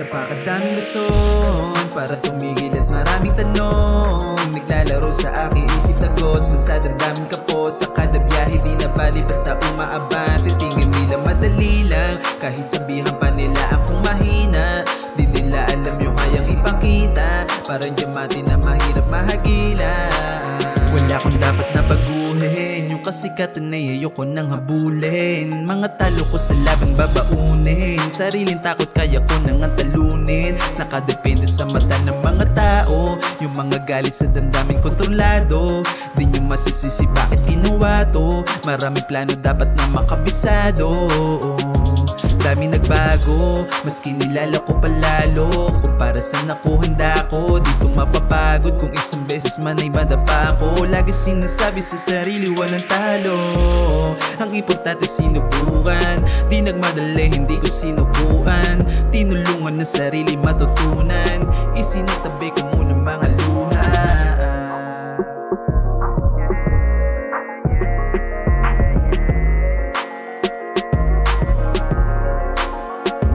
Napakadaming rason para tumigil at maraming tanong naglalaro sa aking isip tagos. Magsadamdamin ka po sa kada biyahe, di na bali basta umaabante. Tingin nila madali lang kahit sabihan pa nila akong mahina. Di nila alam yung kayang ipakita, parang diamante na mahirap mahagila. Wala akong dapat na baguhin, yung kasikatan ay ayoko nang habulin. Mga talo ko sa labang babaunin, sariling takot kaya ko nang talunin. Nakadepende sa mata ng mga tao, yung mga galit sa damdamin kontrolado. Di nyo masisisi bakit ginawa to, maraming plano dapat na makabisado. Daming nagbago, maski nilala ko palalo. Kung para saan ako handa ko, dito mapapagod. Kung isang beses man ay madapa ko, lagi sinasabi sa sarili walang talo. Ang importante sinubukan, di nagmadali hindi ko sinukuan. Tinulungan ng sarili matutunan, isinatabi ko muna mga luha.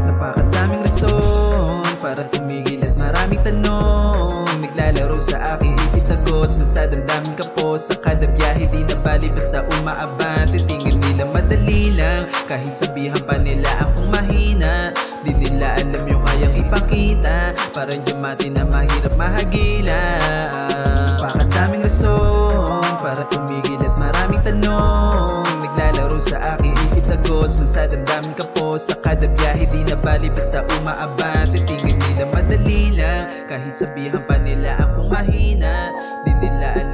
Napakadaming rason para tumigil at maraming tanong naglalaro sa aking isip tagos. Magsadamdamin ka po sa kada biyahe, di na bali basta umaabante. Tingin nila madali lang kahit sabihan pa nila akong mahina. Di nila alam yung kayang ipakita, parang diamante na mahirap mahagila. Napakadaming rason para tumigil at maraming tanong naglalaro sa aking isip tagos. Magsadamdamin ka po sa kada biyahe, di na bali basta umaabante. Tingin nila madali lang kahit sabihan pa nila akong mahina. Di nila